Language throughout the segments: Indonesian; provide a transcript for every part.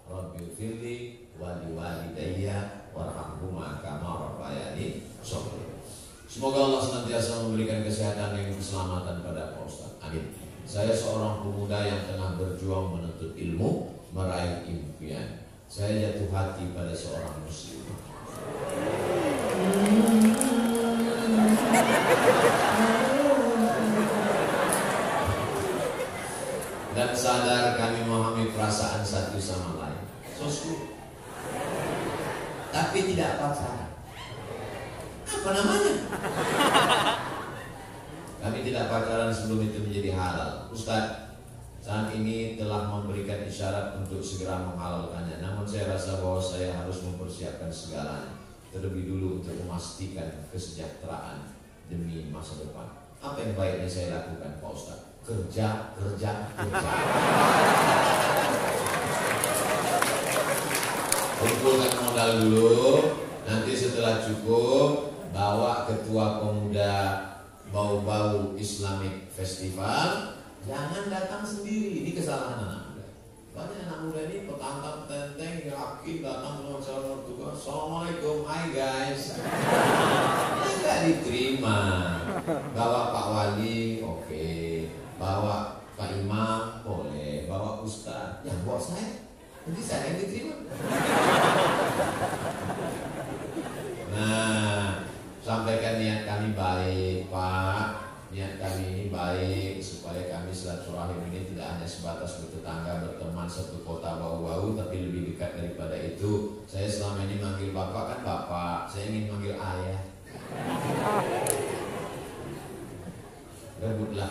Rabbil firli wali walidayya warhamhuma kama rabbayani shaghira. Semoga Allah senantiasa memberikan kesehatan dan keselamatan pada Pak Ustaz. Amin. Saya seorang pemuda yang tengah berjuang menuntut ilmu, meraih impian. Saya jatuh hati pada seorang muslim. Dan sadar kami memahami perasaan satu sama lain. Sosku. Tapi tidak pacaran. Apa namanya? Kami tidak pacaran sebelum itu menjadi halal. Ustaz, saat ini telah memberikan isyarat untuk segera menghalalkannya. Namun saya rasa bahwa saya harus mempersiapkan segalanya terlebih dulu untuk memastikan kesejahteraan demi masa depan. Apa yang baiknya saya lakukan, Pak Ustaz? Kerja. Kumpulkan modal dulu. Nanti setelah cukup, bawa ketua pemuda Bau-Bau Islamic Festival. Jangan datang sendiri. Ini kesalahan anak muda. Banyak anak muda ini petantang tenteng yakin datang sama calon mertua. Assalamualaikum, hai guys. Ini nggak diterima. Bawa Pak Wali, oke. Bawa Pak Imam, boleh. Bawa Ustaz, yang bawa saya. Nanti saya yang diterima. Nah, sampaikan niat kami baik, Pak. Niat kami ini baik supaya kami silaturahim ini tidak hanya sebatas bertetangga, berteman satu kota Bau-Bau, tapi lebih dekat daripada itu. Saya selama ini manggil Bapak kan Bapak, saya ingin manggil Ayah. Rebutlah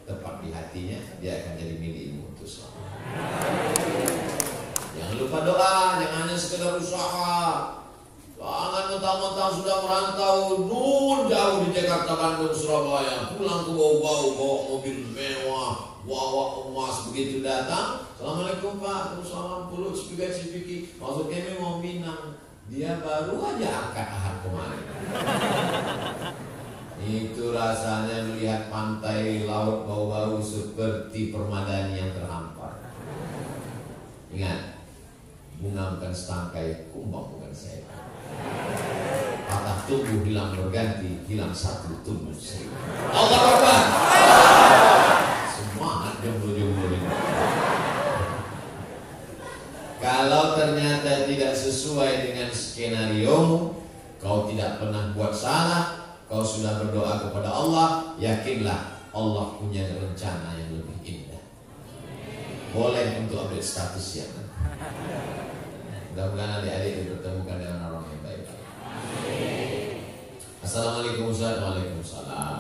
tepat di hatinya, dia akan jadi milikmu untuk selamanya. Jangan lupa doa, jangan hanya sekedar usaha. Jangan mentang-mentang sudah merantau jauh di Jakarta, Bandung, Surabaya, pulang ke Bau-Bau bawa mobil mewah, bawa emas, begitu datang, Assalamualaikum Pak, Assalamualaikum pulut cipika-cipiki, maksud kami mau Minang, dia baru aja angkat ahad kemarin. Itu rasanya melihat pantai laut Bau-Bau seperti permadani yang terhampar. Ingat, bunga bukan setangkai, kumbang bukan seekor. Patah tumbuh hilang berganti, hilang satu tumbuh seribu. Allah Akbar. Semangat jomblo-jomblo ini. Kalau ternyata tidak sesuai dengan skenario, kau tidak pernah buat salah, kau sudah berdoa kepada Allah, yakinlah Allah punya rencana yang lebih indah. Boleh untuk update status ya. Mudah-mudahan adik-adik dipertemukan dengan orang yang baik. Assalamualaikum Ustaz. Waalaikumsalam.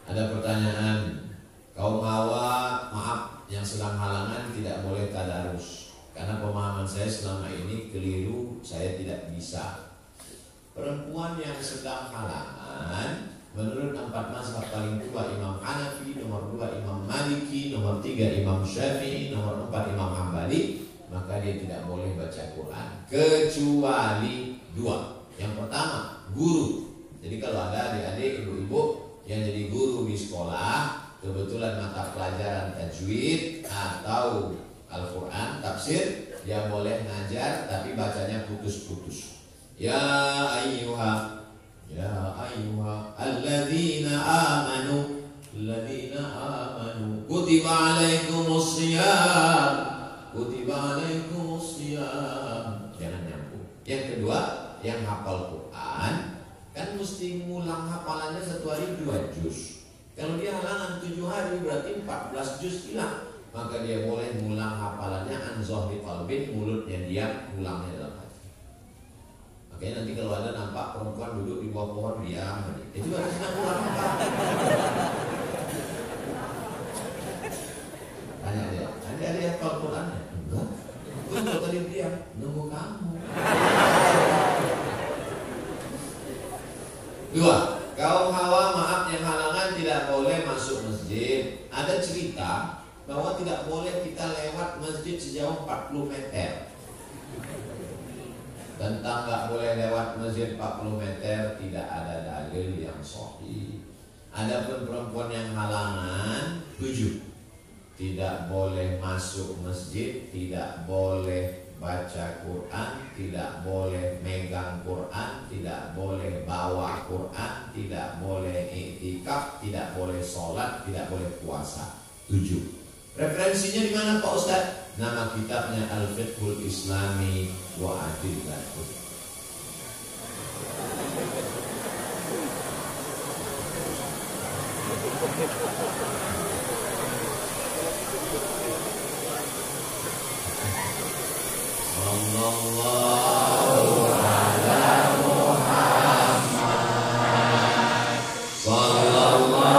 Ada pertanyaan. Kaum hawa, maaf, yang sedang halangan tidak boleh tadarus. Karena pemahaman saya selama ini keliru, saya tidak bisa. Perempuan yang sedang halangan, menurut 4 mazhab paling tua Imam Hanafi, nomor 2 Imam Maliki, nomor 3 Imam Syafi'i, nomor 4 Imam Hambali, maka dia tidak boleh baca Quran kecuali 2. Yang pertama, guru. Jadi kalau ada adik-adik, ibu-ibu yang jadi guru di sekolah, kebetulan mata pelajaran tajwid atau Al-Quran, tafsir, dia boleh ngajar tapi bacanya putus-putus. Ya ayyuha alladzina amanu kutiba alaikumusiyam jangan nyambung. Yang kedua, yang hafal Quran kan mesti ngulang hafalannya 1 hari 2 juz. Kalau dia halangan 7 hari berarti 14 juz hilang. Maka dia boleh ngulang hafalannya an zahri qalbin, mulutnya diam, ngulangnya dalam hati. Makanya nanti kalau ada nampak perempuan duduk di bawah pohon diam, itu harus sedang ngulang hafalan. Tanya dia, ada hafal Qurannya? Enggak. Tunggu tadi diam, nunggu kamu. 2. Kaum hawa, maaf, yang halangan tidak boleh masuk masjid. Ada cerita bahwa tidak boleh kita lewat masjid sejauh 40 meter. Tentang nggak boleh lewat masjid 40 meter tidak ada dalil yang sahih. Adapun perempuan yang halangan, 7. Tidak boleh masuk masjid, tidak boleh baca Quran, tidak boleh megang Quran, tidak boleh bawa Quran, tidak boleh iktikaf, tidak boleh sholat, tidak boleh puasa. 7. Referensinya di mana Pak Ustaz? Nama kitabnya Al-Fiqhul Islami wa Adillatul. Sallallahu ala Muhammad, sallallahu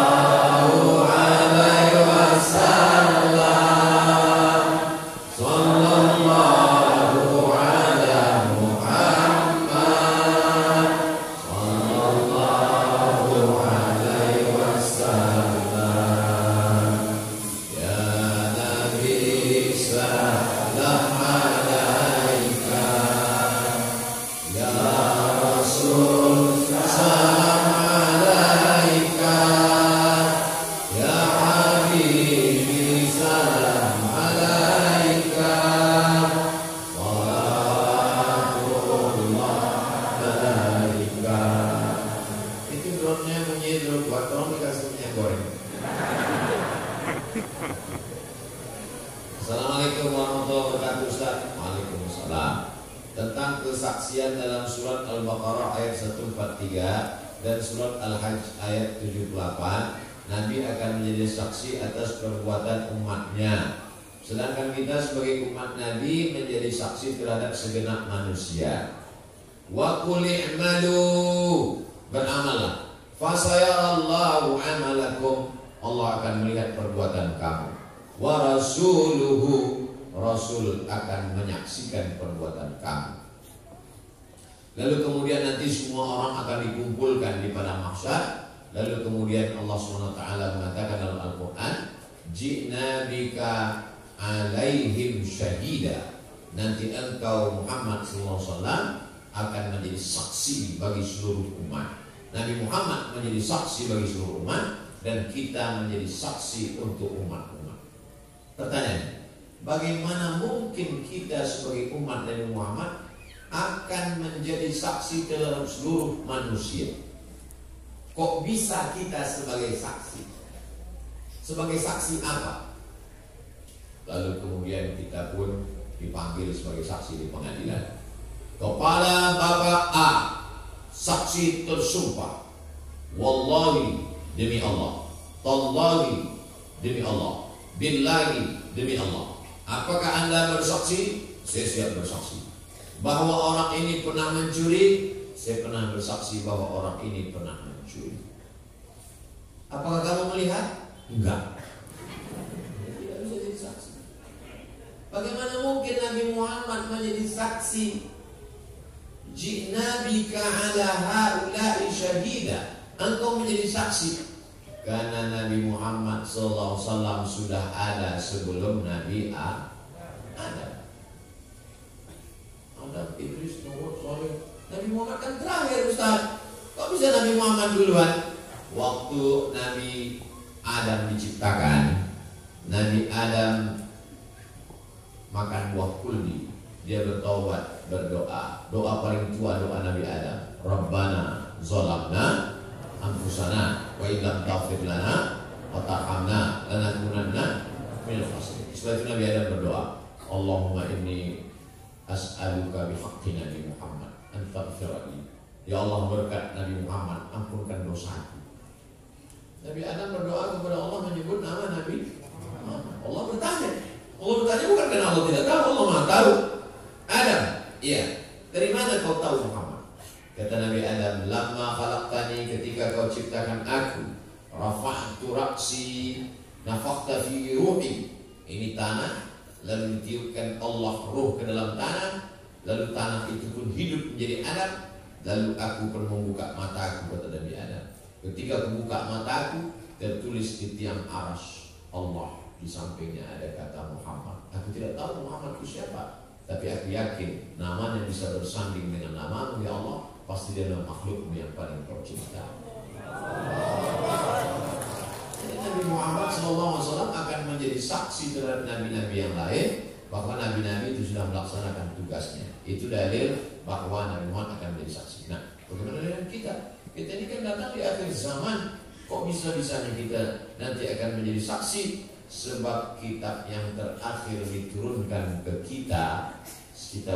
alaihi wasallam, sallallahu ala Muhammad, sallallahu alaihi wasallam. Ya Nabi salam alaika, ya Rasul salam alaika, ya Habibi salam alaika, salatullah alaika. Itu drone-nya bunyi drone buat tolong dikasih minyak goreng. Assalamualaikum warahmatullahi wabarakatuh Ustaz. Waalaikumsalam. Tentang kesaksian dalam surat Al-Baqarah ayat 143 dan surat Al-Hajj ayat 78, Nabi akan menjadi saksi atas perbuatan umatnya. Sedangkan kita sebagai umat Nabi menjadi saksi terhadap segenap manusia. Wa qul i'malu, beramallah. Fasayarallahu amalakum, Allah akan melihat perbuatan kamu. Wa rasuluhu, Rasul akan menyaksikan perbuatan kamu. Lalu kemudian nanti semua orang akan dikumpulkan di padang mahsyar. Lalu kemudian Allah SWT mengatakan dalam Al-Quran, Ji'na bika alaihim syahida. Nanti engkau Muhammad SAW akan menjadi saksi bagi seluruh umat. Nabi Muhammad menjadi saksi bagi seluruh umat, dan kita menjadi saksi untuk umat-umat. Pertanyaan, bagaimana mungkin kita sebagai umat Nabi Muhammad akan menjadi saksi terhadap seluruh manusia? Kok bisa kita sebagai saksi? Sebagai saksi apa? Lalu kemudian kita pun dipanggil sebagai saksi di pengadilan. Kepala Bapak A, saksi tersumpah, wallahi demi Allah, tallahi demi Allah, billahi demi Allah. Apakah Anda bersaksi? Saya siap bersaksi bahwa orang ini pernah mencuri. Saya pernah bersaksi bahwa orang ini pernah mencuri. Apakah kamu melihat? Enggak. Tidak bisa jadi saksi. Bagaimana mungkin Nabi Muhammad menjadi saksi? Ji'na bika ala haula'i syahida, engkau menjadi saksi. Karena Nabi Muhammad SAW sudah ada sebelum Nabi Adam, Idris, Nuh, Saleh. Nabi Muhammad kan terakhir Ustaz. Kok bisa Nabi Muhammad duluan? Waktu Nabi Adam diciptakan, Nabi Adam makan buah kuldi. Dia bertaubat, berdoa. Doa paling tua doa Nabi Adam. Rabbana zalamna anfusana wa illam taghfir lana wa tarhamna lanakunanna minal khasirin. Setelah itu Nabi Adam berdoa, Allahumma inni as'aluka bihaqqi Nabi Muhammad an taghfir li. Ya Allah, berkat Nabi Muhammad, ampunkan dosaku. Nabi Adam berdoa kepada Allah menyebut nama Nabi Muhammad. Allah bertanya bukan karena Allah tidak tahu, Allah Maha tahu. Adam, iya, dari mana kau tahu Muhammad? Kata Nabi Adam, lamma khalaqtani, ketika kau ciptakan aku, rafa'tu ra'si, nafakhta fi ruhi. Ini tanah, lalu ditiupkan Allah ruh ke dalam tanah, lalu tanah itu pun hidup menjadi Adam, lalu aku pun membuka mataku, kata Nabi Adam. Ketika aku buka mataku, tertulis di tiang arsy Allah, di sampingnya ada kata Muhammad. Aku tidak tahu Muhammad itu siapa, tapi aku yakin namanya bisa bersanding dengan namamu ya Allah. Pasti dia adalah makhlukmu yang paling kau cinta. Jadi Nabi Muhammad SAW akan menjadi saksi terhadap nabi-nabi yang lain bahwa nabi-nabi itu sudah melaksanakan tugasnya. Itu dalil bahwa Nabi Muhammad akan menjadi saksi. Nah, bagaimana dengan kita? Kita ini kan datang di akhir zaman. Kok bisa-bisanya kita nanti akan menjadi saksi? Sebab kitab yang terakhir diturunkan ke kita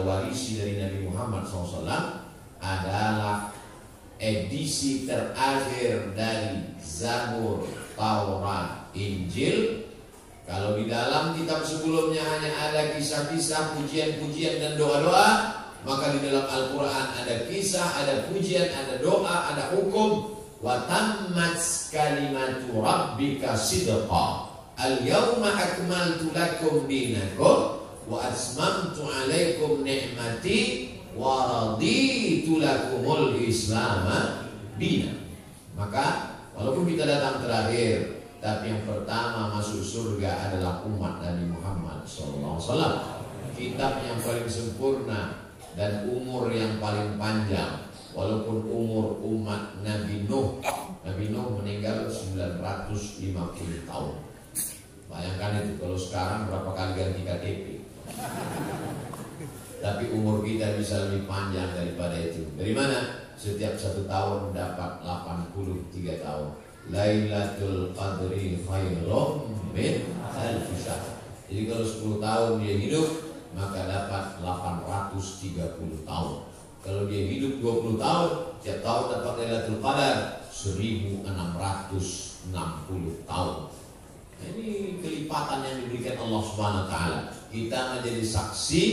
warisi dari Nabi Muhammad SAW adalah edisi terakhir dari Zabur, Taurat, Injil. Kalau di dalam kitab sebelumnya hanya ada kisah-kisah, pujian-pujian dan doa-doa, maka di dalam Al-Quran ada kisah, ada pujian, ada doa, ada hukum. Wa tammat kalimatu rabbika sidqa. Al-yawma akmaltu lakum dinakum wa atmamtu alaikum ni'mati wa raditu lakumul islama dina. Maka walaupun kita datang terakhir, tapi yang pertama masuk surga adalah umat Nabi Muhammad SAW. Kitab yang paling sempurna dan umur yang paling panjang. Walaupun umur umat Nabi Nuh meninggal 950 tahun. Bayangkan itu, kalau sekarang berapa kali ganti KTP. Tapi umur kita bisa lebih panjang daripada itu. Dari mana? Setiap 1 tahun dapat 83 tahun. Lailatul Qadri khairun min alfi syahr. Jadi kalau 10 tahun dia hidup, maka dapat 830 tahun. Kalau dia hidup 20 tahun, setiap tahun dapat Lailatul Qadar 1660 tahun. Ini kelipatan yang diberikan Allah Subhanahu wa taala. Kita menjadi saksi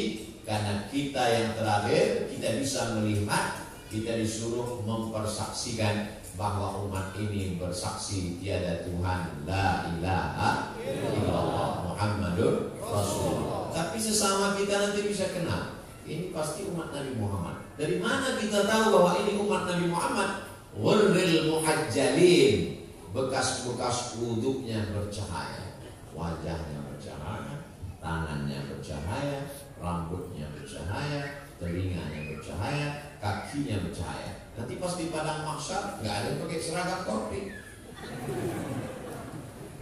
karena kita yang terakhir, kita bisa melihat, kita disuruh mempersaksikan bahwa umat ini bersaksi tiada Tuhan, la ilaha illallah Muhammadur Rasulullah. Tapi sesama kita nanti bisa kenal, ini pasti umat Nabi Muhammad. Dari mana kita tahu bahwa ini umat Nabi Muhammad? Ghurril muhajjalin, bekas-bekas wuduknya bercahaya, wajahnya bercahaya, tangannya bercahaya, rambutnya bercahaya, telinganya bercahaya, kakinya bercahaya. Nanti pas di padang mahsyar nggak ada yang pakai seragam topi.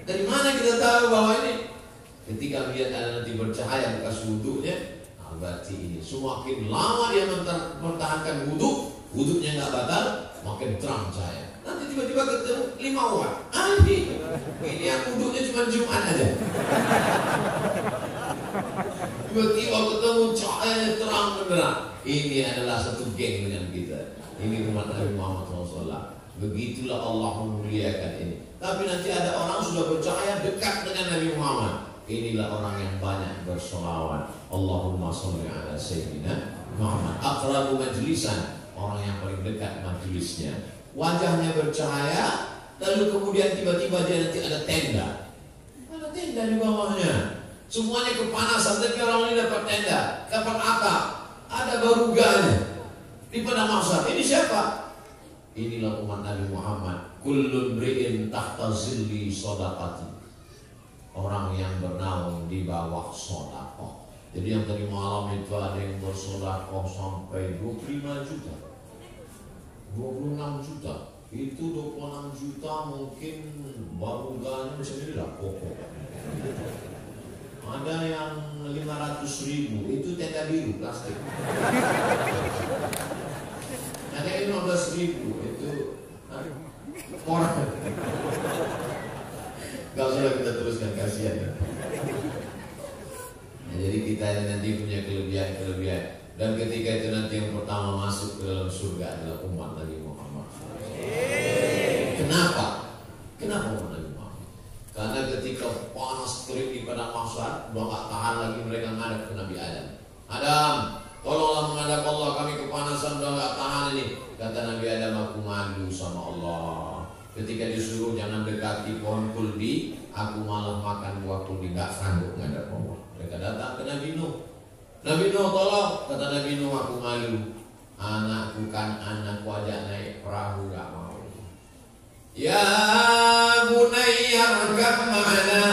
Dari mana kita tahu bahwa ini? Ketika melihat ada nanti bercahaya bekas wuduknya, nah berarti ini semakin lama dia mempertahankan wuduknya nggak batal, makin terang cahaya. Nanti tiba-tiba ketemu 5 orang. Ini yang wuduknya cuma Jumat aja. Tiba-tiba ketemu cahaya terang benderang. Ini adalah satu geng dengan kita. Ini umat Nabi Muhammad SAW. Begitulah Allah memuliakan ini. Tapi nanti ada orang sudah bercahaya dekat dengan Nabi Muhammad. Inilah orang yang banyak bersolawat. Allahumma sholli ala sayyidina Muhammad. Aqrabu majlisan, orang yang paling dekat majelisnya. Wajahnya bercahaya, lalu kemudian tiba-tiba dia nanti ada tenda. Ada tenda di bawahnya. Semuanya kepanasan, tapi orang ini dapat tenda. Dapat apa? Ada baruganya di padang mahsyar. Ini siapa? Inilah umat Nabi Muhammad. Kullun mri'in tahta zilli shadaqati. Orang yang bernaung di bawah sedekah. Jadi yang tadi malam itu ada yang bersedekah sampai 25 juta. 26 juta. Itu 26 juta mungkin baruganya sendiri lah pokok. Ada yang 500.000, itu tenda biru plastik. Ada yang 15.000, itu orang. Gak usah kita teruskan, kasihan. Nah, jadi kita nanti punya kelebihan. Dan ketika itu nanti yang pertama masuk ke dalam surga adalah umat Nabi Muhammad. Kenapa? Kenapa umat Nabi Muhammad? Karena ketika panas terik di padang mahsyar, udah gak tahan lagi mereka ngadap ke Nabi Adam. Adam, tolonglah menghadap Allah, kami kepanasan, udah gak tahan ini. Kata Nabi Adam, aku malu sama Allah. Ketika disuruh jangan dekati pohon kuldi, aku malah makan buah kuldi, gak sanggup menghadap Allah. Mereka datang ke Nabi Nuh. Nabi Nuh tolong, kata Nabi Nuh, aku malu. Anakku kan anakku ajak naik perahu, gak mau. Ya bunayya arkab ma'ana.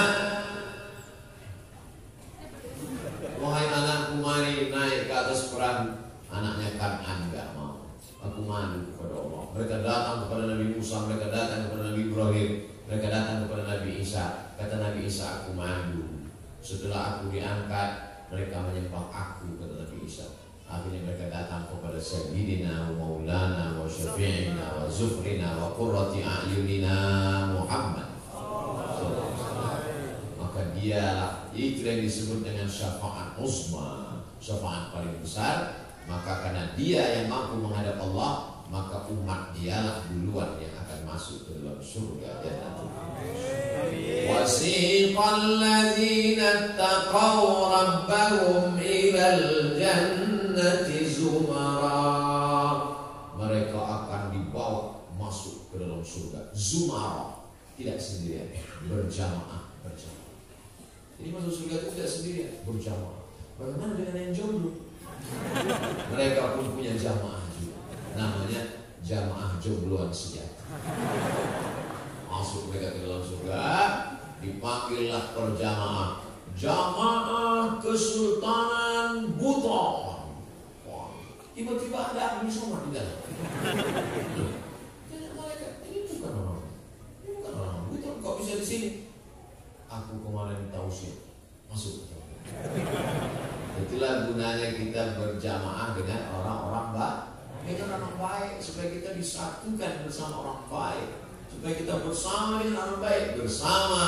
Wahai anakku, mari naik ke atas perahu. Anaknya Kan'an gak mau. Aku malu kepada Allah. Mereka datang kepada Nabi Musa, mereka datang kepada Nabi Ibrahim, mereka datang kepada Nabi Isa. Kata Nabi Isa, aku malu. Setelah aku diangkat, mereka menyembah aku, kata Nabi Isa. Akhirnya mereka datang kepada Sayyidina wa Maulana wa Syafi'ina wa Zufrina wa Qurrati A'yunina Muhammad. Maka dialah, itu yang disebut dengan syafaat uzma, syafaat paling besar. Maka karena dia yang mampu menghadap Allah, maka umat dialah duluan yang akan masuk ke dalam surga Jannatul Firdaus. Wasiqal ladzina taqaw rabbahum ilal jannati zumara. Mereka akan dibawa masuk ke dalam surga zumara, tidak sendirian, berjamaah. Jadi masuk surga itu tidak sendirian, berjamaah. Bagaimana dengan yang jomblo? Mereka pun punya jamaah juga, namanya jamaah jombloan sejati. Masuk mereka ke dalam surga, dipanggillah perjamaah, jamaah Kesultanan Buton. Tiba-tiba ada Abdul Somad di dalam. Tanya malaikat, ini bukan orang Buton, kok bisa di sini? Aku kemarin tausiah masuk. Itulah gunanya kita berjamaah dengan orang-orang baik, orang baik, supaya kita disatukan bersama orang baik, supaya kita bersama dengan orang baik, bersama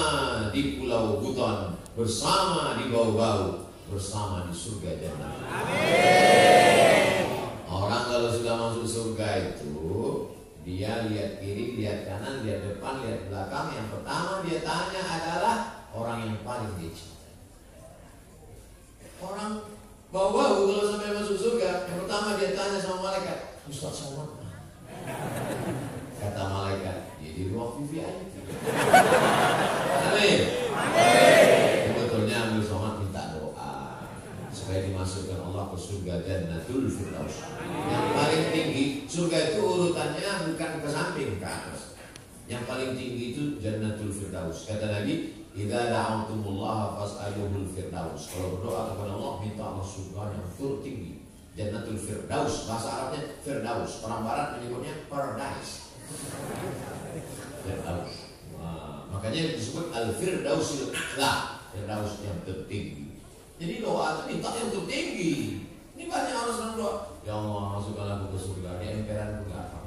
di Pulau Buton, bersama di Bau-Bau, bersama di surga Jannah. Amin. Orang kalau sudah masuk surga itu, dia lihat kiri, lihat kanan, lihat depan, lihat belakang. Yang pertama dia tanya adalah orang yang paling dia cintai. Orang bau-bau kalau sampai masuk surga, yang pertama dia tanya sama malaikat, Ustaz Somad. Kata malaikat, dia di ruang VIP. Amin. Sebetulnya Abdul Somad minta doa supaya dimasukkan Allah ke surga Jannatul Firdaus. Yang paling tinggi, surga itu urutannya bukan ke samping, ke atas. Yang paling tinggi itu Jannatul Firdaus. Kata Nabi, idza da'awtumullaha fas'aluhul firdaus. Kalau berdoa kepada Allah, minta Allah surga yang tertinggi, Jannatul Firdaus. Bahasa Arabnya Firdaus. Orang Barat menyebutnya paradise. Firdaus. Makanya disebut al-Firdausil A'la, Firdaus yang tertinggi. Jadi doa itu minta yang tertinggi. Ini banyak orang sedang doa, ya Allah masukkan aku ke surga. Di emperan pun gak apa.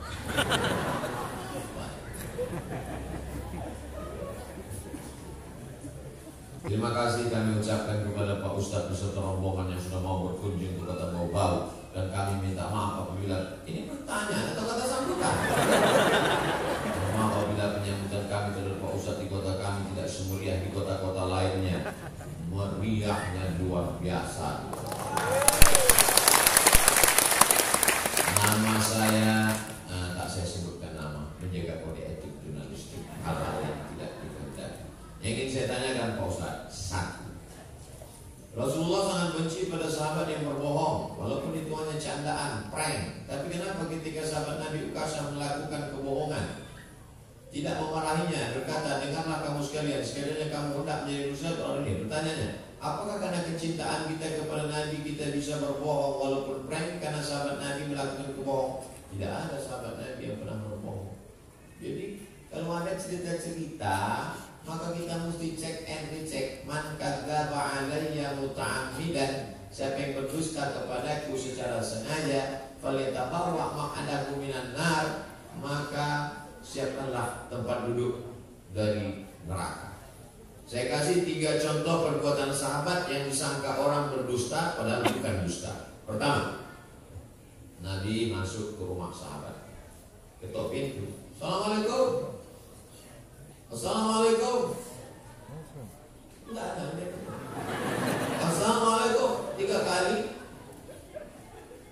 Terima kasih kami ucapkan kepada Pak Ustadz beserta rombongan yang sudah mau berkunjung ke kota Bau-Bau, dan kami minta maaf apabila ini pertanyaan atau kata sambutan. Maaf apabila penyambutan kami terhadap Pak Ustadz di kota kami tidak semeriah di kota-kota lainnya. Meriahnya luar biasa. Nama saya tak saya sebutkan nama, menjaga kode etik jurnalistik, hal-hal yang tidak dikehendaki. Yang ingin saya tanyakan Pak Ustadz, satu, Rasulullah sangat benci pada sahabat yang berbohong, walaupun itu hanya candaan, prank. Tapi kenapa ketika sahabat Nabi Ukasha melakukan kebohongan, tidak memarahinya, berkata, dengarlah kamu sekalian, sekalian kamu hendak menjadi manusia orang ini. Pertanyaannya, apakah karena kecintaan kita kepada Nabi kita bisa berbohong walaupun prank karena sahabat Nabi melakukan kebohongan? Tidak ada sahabat Nabi yang pernah berbohong. Jadi kalau ada cerita-cerita, maka kita mesti cek and recheck. Man kadzdzaba alayya muta'ammidan, siapa yang berdusta kepadaku secara sengaja, falyatabarra maq'adahu minan nar, maka siapkanlah tempat duduk dari neraka. Saya kasih 3 contoh perbuatan sahabat yang disangka orang berdusta padahal bukan dusta. Pertama, Nabi masuk ke rumah sahabat, ketok pintu, Assalamualaikum. Assalamualaikum. Enggak ada. Assalamualaikum 3 kali.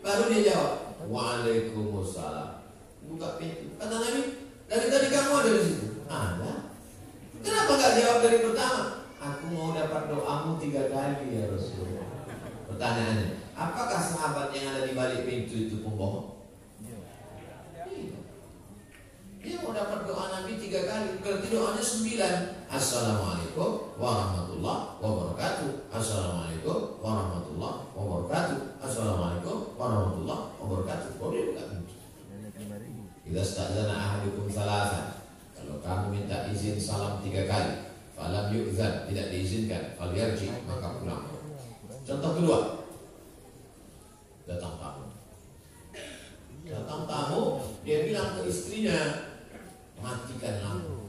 Baru dia jawab, Waalaikumsalam. Buka pintu. Kata Nabi, dari tadi kamu ada di situ? Ada. Kenapa enggak jawab dari pertama? Aku mau dapat doamu 3 kali ya Rasulullah. Pertanyaannya, apakah sahabat yang ada di balik pintu itu pembohong? Dia mau dapat doa Nabi 3 kali, berarti doanya 9. Assalamualaikum warahmatullahi wabarakatuh. Assalamualaikum warahmatullahi wabarakatuh. Assalamualaikum warahmatullahi wabarakatuh. Oh, dia bukan pintu. Idza sta'dzana ahadukum thalathan, kalau kamu minta izin salam 3 kali, falam yu'dzan, tidak diizinkan, falyarji, maka pulang. Contoh kedua, datang tamu. Datang tamu, dia bilang ke istrinya, matikan lampu.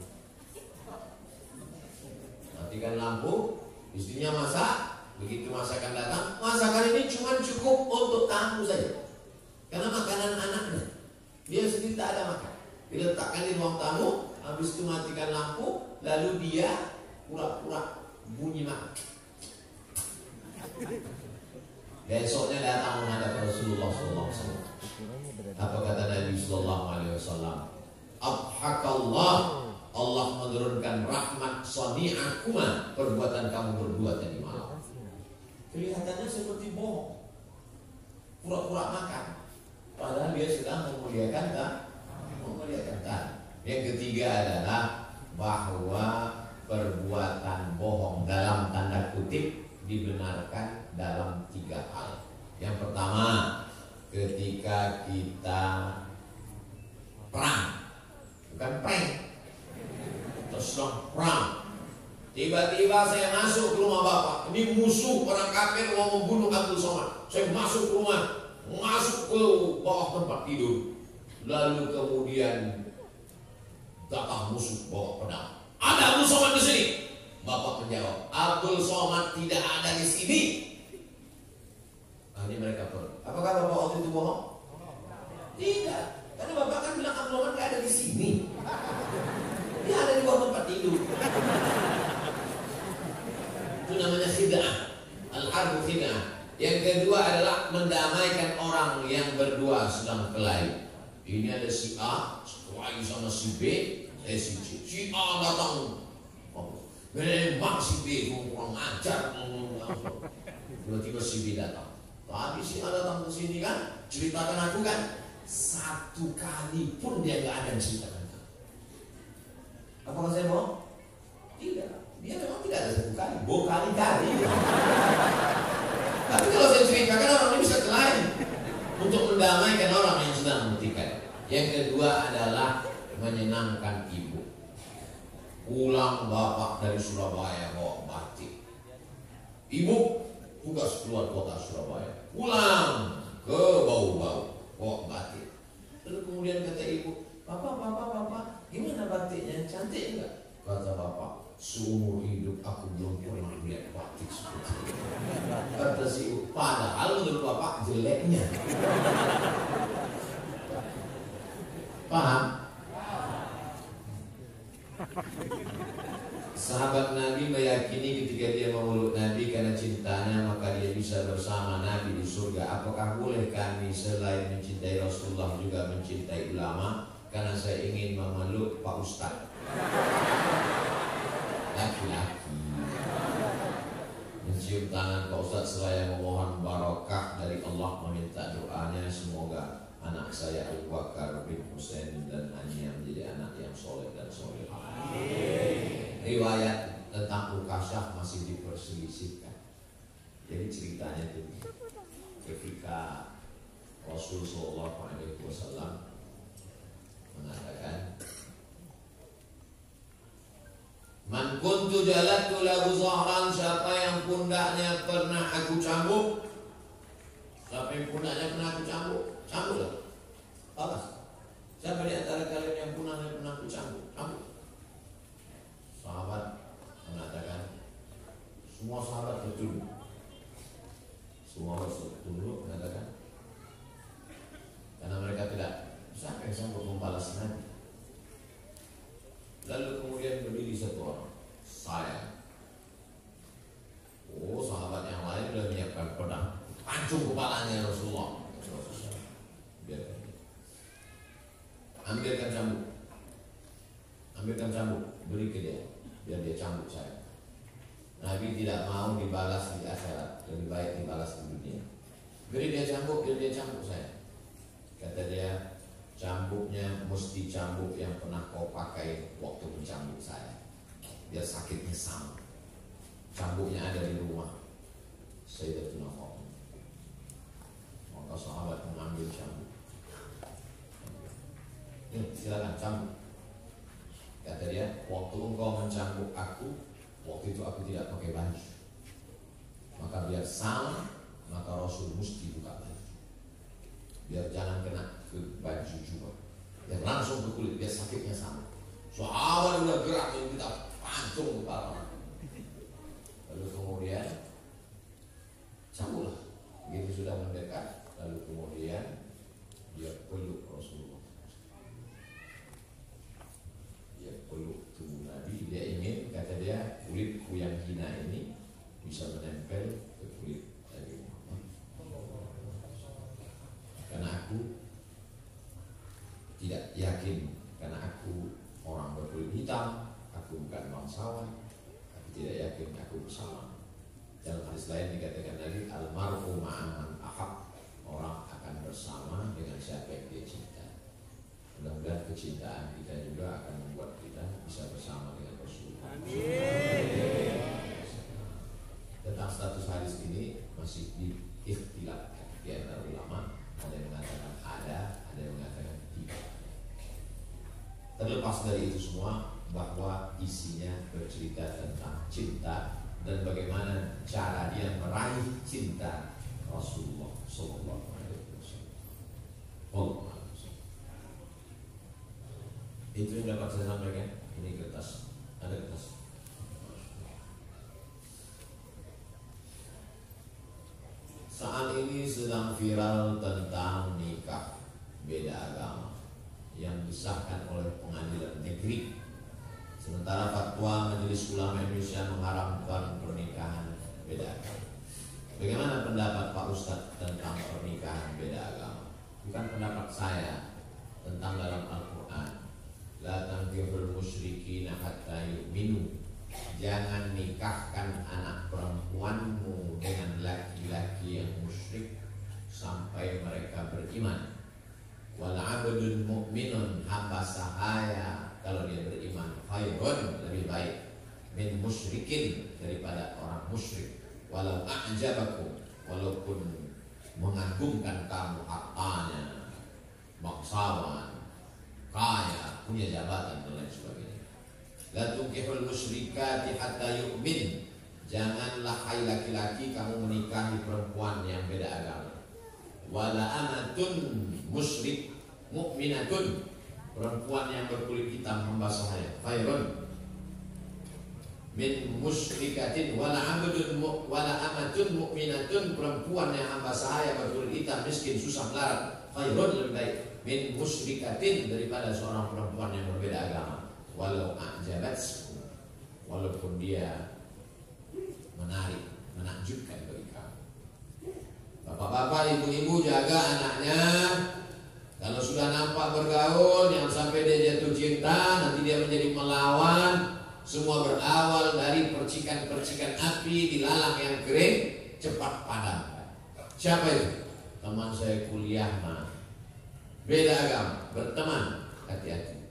Matikan lampu, istrinya masak. Begitu masakan datang, masakan ini cuma cukup untuk tamu saja. Karena makanan anaknya, dia sendiri tak ada makan. Diletakkan di ruang tamu, habis itu matikan lampu, lalu dia pura-pura bunyi makan. Besoknya datang menghadap Rasulullah SAW. Apa kata Nabi SAW? Abhakallah, Allah menurunkan rahmat sani'akuma, perbuatan kamu berdua tadi malam. Kelihatannya seperti bohong, pura-pura makan, padahal dia sedang memuliakan Tuhan. Yang ketiga adalah bahwa perbuatan bohong dalam tanda kutip dibenarkan dalam 3 hal. Yang pertama, ketika kita perang, bukan prank, terus perang. Tiba-tiba saya masuk ke rumah bapak. Ini musuh orang kafir mau membunuh Abdul Somad. Saya masuk ke rumah, masuk ke bawah tempat tidur. Lalu kemudian datang musuh bawa pedang. Ada Abdul Somad di sini. Bapak menjawab, Abdul Somad tidak ada di sini. Ini mereka pergi. Apakah bapak waktu itu bohong? Tidak. Karena bapak kan bilang Abdul Somad tidak ada di sini. Dia ada di bawah tempat tidur. Itu namanya khid'ah. Al-harbu khid'ah. Yang kedua adalah mendamaikan orang yang berdua sedang kelahi. Ini ada si A kelahi sama si B, si C. Si A datang, memang si B kurang ajar. Tiba-tiba si B datang. Tadi si A datang ke sini kan, ceritakan aku kan. 1 kali pun dia gak ada ceritakan. Apakah saya bohong? Tidak. Dia memang tidak ada 1 kali, berkali-kali. Tapi kalau saya ceritakan, orang ini bisa kelahi untuk mendamaikan orang yang sedang memutikan. Yang kedua adalah menyenangkan ibu. Pulang bapak dari Surabaya bawa batik. Ibu tugas keluar kota Surabaya. Pulang ke bau-bau bawa batik. Lalu kemudian kata ibu, Papa, gimana batiknya? Cantik enggak? Kata bapak, seumur hidup aku belum pernah lihat batik seperti itu. Kata si ibu, padahal menurut bapak jeleknya. Paham? Sahabat Nabi meyakini ketika dia memeluk Nabi karena cintanya maka dia bisa bersama Nabi di surga. Apakah boleh kami selain mencintai Rasulullah juga mencintai ulama? Karena saya ingin memeluk Pak Ustadz. Laki-laki mencium tangan Pak Ustadz seraya memohon barokah dari Allah, meminta doanya semoga anak saya Abu Bakar bin Husain dan Ania menjadi anak yang soleh dan solehah. Riwayat tentang Ukasyah masih diperselisihkan. Jadi ceritanya itu ketika Rasul Sallallahu Alaihi Wasallam mengatakan, Man kuntu jalatu lahu zahran, siapa yang pundaknya pernah aku cambuk, siapa yang pundaknya pernah aku cambuk, cambuklah. Apa? Siapa di antara kalian yang pernah aku cambuk, cambuk. Sahabat mengatakan, semua sahabat tertunduk. Semua tertunduk mengatakan, karena mereka tidak siapa yang sanggup membalas Nabi. Lalu kemudian berdiri satu orang, saya. Oh, sahabat yang lain sudah menyiapkan pedang, pancung kepalanya Rasulullah. Biarkan dia. Ambilkan cambuk, beri ke dia, biar dia cambuk saya. Nabi tidak mau dibalas di akhirat, lebih baik dibalas di dunia. Beri dia cambuk, biar dia cambuk saya. Kata dia, cambuknya mesti cambuk yang pernah kau pakai waktu mencambuk saya, biar sakitnya sama. Cambuknya ada di rumah Sayyidatuna Fatimah. Maka sahabat mengambil cambuk. Ini silakan cambuk. Kata dia, waktu engkau mencambuk aku, waktu itu aku tidak pakai baju. Maka biar sama, maka Rasul mesti buka baju. Biar jangan kena ke baju juga. Biar langsung ke kulit, biar sakitnya sama. Sahabat udah gerak, yang kita pancung kepala. Lalu kemudian cabutlah. Begitu sudah mendekat, lalu kemudian dia peluk Rasulullah. Dia peluk tubuh Nabi. Dia ingin, kata dia, kulitku yang hina ini bisa menempel ke kulit Nabi Muhammad. Karena aku tidak yakin, karena aku orang berkulit hitam, aku bukan bangsawan, aku tidak yakin aku bersama. Dalam hadis lain dikatakan lagi, almar'u ma'aman ahab, orang akan bersama dengan siapa yang dia cinta. Mudah-mudahan kecintaan kita juga akan membuat kita bisa bersama dengan Rasulullah. Tentang status hadis ini masih diikhtilafkan di antara ulama. Ada yang mengatakan ada yang mengatakan tidak. Terlepas dari itu semua, bahwa isinya bercerita tentang cinta dan bagaimana cara dia meraih cinta Rasulullah Sallallahu Alaihi Wasallam. Itu yang dapat saya sampaikan. Ini kertas, ada kertas. Saat ini sedang viral tentang nikah beda agama yang disahkan oleh pengadilan negeri. Sementara fatwa Majelis Ulama Indonesia mengharamkan pernikahan beda agama. Bagaimana pendapat Pak Ustadz tentang pernikahan beda agama? Bukan pendapat saya, tentang dalam Al-Quran. La tankihul musyrikina hatta yu'minu. Jangan nikahkan anak perempuanmu dengan laki-laki yang musyrik sampai mereka beriman. Wal 'abdul mu'minun, hamba sahaya kalau dia beriman, khairun, lebih baik, min musyrikin, daripada orang musyrik. Walau a'jabakum, walaupun mengagumkan kamu hartanya, bangsawan, kaya, punya jabatan dan lain sebagainya. La tunkihul musyrikati hatta yu'min. Janganlah hai laki-laki kamu menikahi perempuan yang beda agama. Wala amatun musyrik mu'minatun, perempuan yang berkulit hitam hamba sahaya, khairun min musyrikatin. Wala amatun mu'minatun, perempuan yang hamba sahaya berkulit hitam miskin susah melarat, khairun, lebih baik, min musyrikatin, daripada seorang perempuan yang berbeda agama. Walau a'jabatkum, walaupun dia menarik, menakjubkan bagi kamu. Bapak-bapak, ibu-ibu, jaga anaknya. Kalau sudah nampak bergaul, jangan sampai dia jatuh cinta, nanti dia menjadi melawan. Semua berawal dari percikan-percikan api di lalang yang kering, cepat padam. Siapa itu? Teman saya kuliah, beda agama, berteman, hati-hati.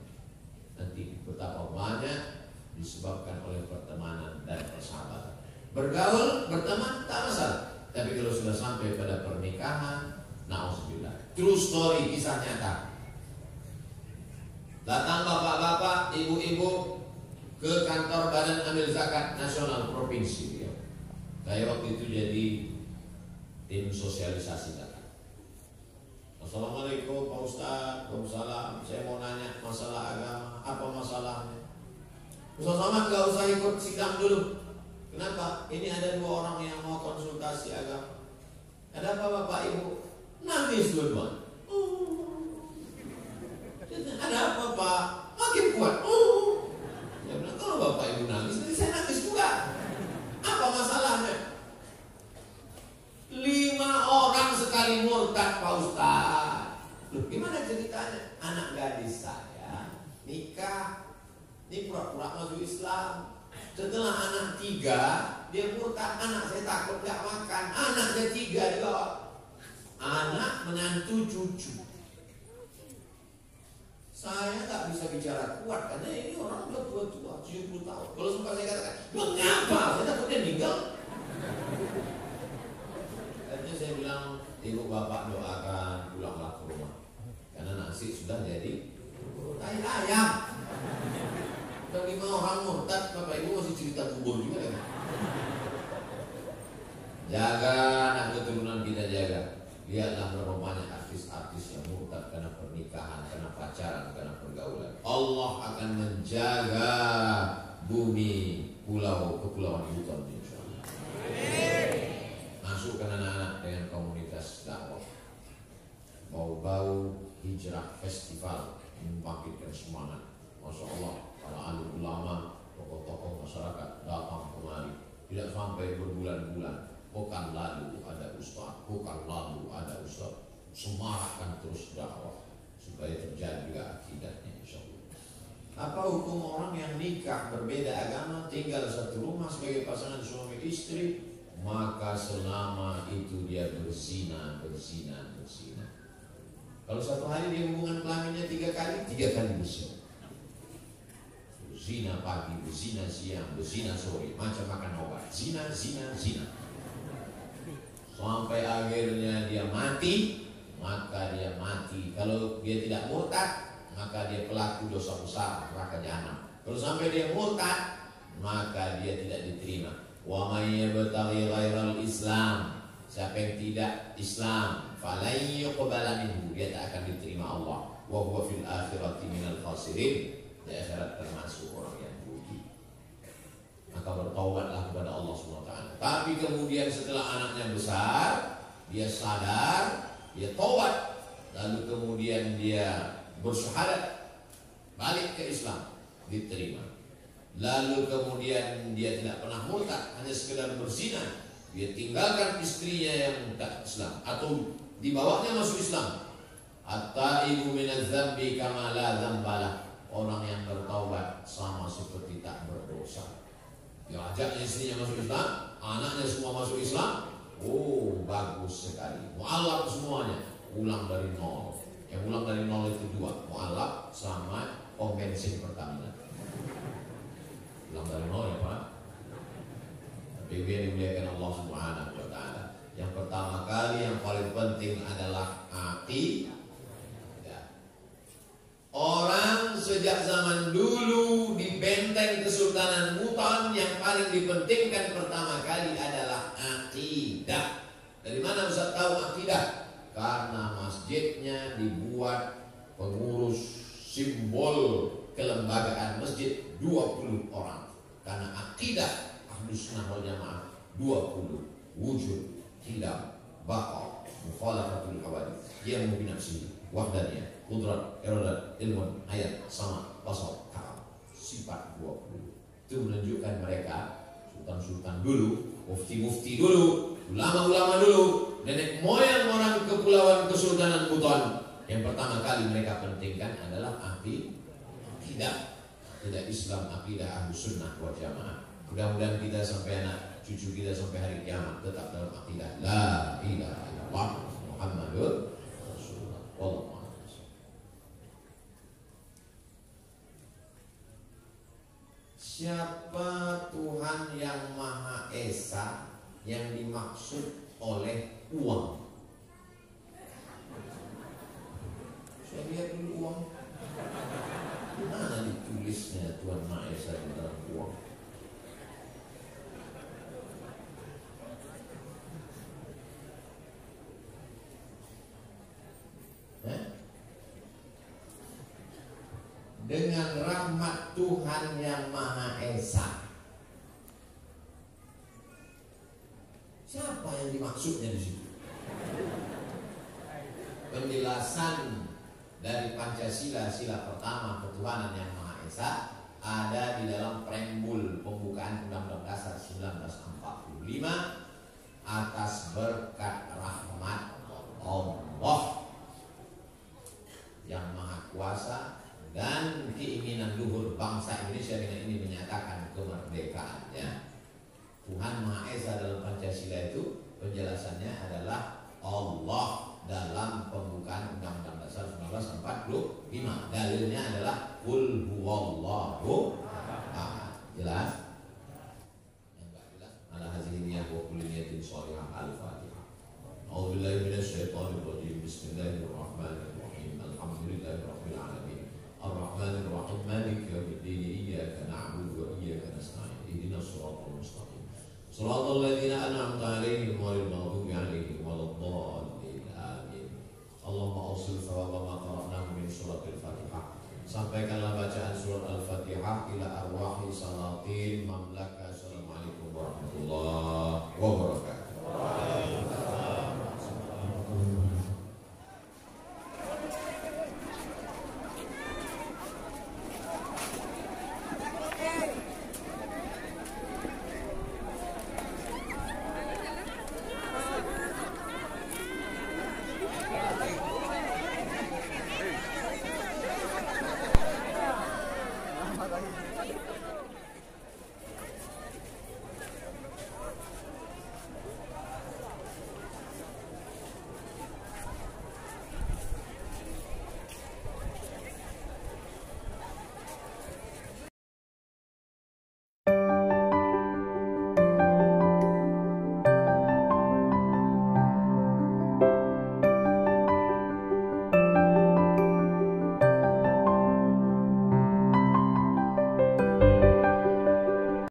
Nanti betapa banyak disebabkan oleh pertemanan dan persahabatan. Bergaul, berteman, tak masalah. Tapi kalau sudah sampai pada pernikahan, na'udzubillah. True story, kisah nyata. Datang bapak-bapak, ibu-ibu ke kantor Badan Amil Zakat Nasional Provinsi. Saya waktu itu jadi tim sosialisasi zakat. Assalamualaikum Pak Ustadz. Waalaikumsalam. Saya mau nanya masalah agama. Apa masalahnya? Ustadz Somad gak usah ikut sidang dulu. Kenapa? Ini ada 2 orang yang mau konsultasi agama. Ada apa Bapak Ibu? Nangis dua-dua. Ada apa Pak? Makin kuat. Dia bilang, kalau Bapak Ibu nangis, nanti saya nangis juga. Apa masalahnya? 5 orang sekali murtad Pak Ustadz. Loh, gimana ceritanya? Anak gadis saya nikah, ini pura-pura masuk Islam. Setelah anak 3, dia murtad. Anak saya takut gak makan. Anaknya 3 dibawa. Anak, menantu, cucu. Saya gak bisa bicara kuat karena ini orang udah tua-tua, 70 tahun. Kalau sempat saya katakan, mengapa? Saya takutnya meninggal. Akhirnya saya bilang, ibu bapak doakan pulanglah ke rumah, karena nasi sudah jadi tai ayam. Udah 5 orang murtad, bapak ibu masih cerita kubur juga ya. Jaga anak keturunan kita, jaga. Lihatlah berapa banyak artis-artis yang murtad karena pernikahan, karena pacaran, karena pergaulan. Allah akan menjaga bumi, kepulauan hutan, insyaallah. Masukkan anak-anak dengan komunitas dakwah. Bau-bau hijrah festival membangkitkan semangat. Masya Allah, para alim ulama, tokoh-tokoh masyarakat datang kemari. Tidak sampai berbulan-bulan. Pekan lalu ada ustaz, pekan lalu ada ustaz. Semarakkan terus dakwah supaya terjaga akidahnya, insyaallah. Apa hukum orang yang nikah berbeda agama, tinggal satu rumah sebagai pasangan suami istri, maka selama itu dia berzina. Kalau satu hari dia hubungan kelaminnya 3 kali berzina. Berzina pagi, berzina siang, berzina sore, macam makan obat. Zina. Sampai akhirnya dia mati, maka dia mati. Kalau dia tidak murtad, maka dia pelaku dosa besar, neraka jahanam. Kalau sampai dia murtad, maka dia tidak diterima. Wa may yabtaghi ghairal Islam, siapa yang tidak Islam, falan yuqbala minhu, dia tak akan diterima Allah. Wa huwa fil akhirati minal khasirin, di akhirat termasuk orang yang rugi. Maka bertaubatlah kepada Allah SWT. Tapi kemudian setelah anaknya besar, dia sadar, dia taubat, lalu kemudian dia bersyahadat, balik ke Islam, diterima. Lalu kemudian dia tidak pernah murtad, hanya sekedar berzina, dia tinggalkan istrinya yang tak Islam, atau dibawanya masuk Islam. At-taibu minadz dzambi kama la dzambalah, orang yang bertaubat sama seperti tak berdosa. Dia ajaknya istrinya masuk Islam, anaknya semua masuk Islam. Oh, bagus sekali. Mu'alaf semuanya, ulang dari nol. Yang ulang dari nol itu 2, mu'alaf sama pom bensin Pertamina. Ulang dari nol ya Pak. Tapi dia dimuliakan Allah Subhanahu wa ta'ala. Yang pertama kali yang paling penting adalah aqidah. Orang sejak zaman dulu di benteng Kesultanan Buton yang paling dipentingkan pertama kali adalah akidah. Dari mana Ustaz tahu akidah? Karena masjidnya dibuat pengurus simbol kelembagaan masjid 20 orang. Karena akidah Ahlus Sunnah wal Jamaah 20, wujud, hilal, baqa, mukhalafatul hawadits, yang mubinafsi, wahdaniyah, kudrat, iradat, ilmun, ayat, sama, basar, kalam. Sifat 20. Itu menunjukkan mereka sultan-sultan dulu, mufti-mufti dulu, ulama-ulama dulu, nenek moyang orang kepulauan Kesultanan Buton. Yang pertama kali mereka pentingkan adalah akidah. Akidah Islam, akidah Ahlus Sunnah wal Jamaah. Mudah-mudahan kita sampai anak cucu kita sampai hari kiamat tetap dalam akidah la ilaha illallah Muhammadur Rasulullah. Wallahu a'lam. Siapa Tuhan yang Maha Esa yang dimaksud oleh uang? Saya lihat dulu uang. Mana ditulisnya Tuhan Maha Esa di dalam uang? Dengan rahmat Tuhan yang Maha Esa. Siapa yang dimaksudnya di situ? Penjelasan dari Pancasila, sila pertama ketuhanan yang Maha Esa, ada di dalam preambul pembukaan Undang-Undang Dasar 1945 atas berkat rahmat Allah yang Maha Kuasa dan keinginan luhur bangsa Indonesia dengan ini menyatakan kemerdekaannya. Tuhan Maha Esa dalam Pancasila itu penjelasannya adalah Allah dalam pembukaan Undang-Undang Dasar 1945. Dalilnya adalah Qul huwallahu ahad. Jelas? Yang enggak jelas ala haziniyah wa kulli niyatin shalihah al-Fatihah. A'udzubillahi minasyaitonir rajim. Bismillahirrahmanirrahim. Alhamdulillahirabbil alamin. Ar-Rahmanir Rahim. Maliki yaumiddin. Iyyaka na'budu wa iyyaka nasta'in. Ihdinas siratal mustaqim. Shiratal ladzina an'amta 'alaihim Fatihah ila arwahi salatin mamlaka. Assalamualaikum warahmatullahi wabarakatuh.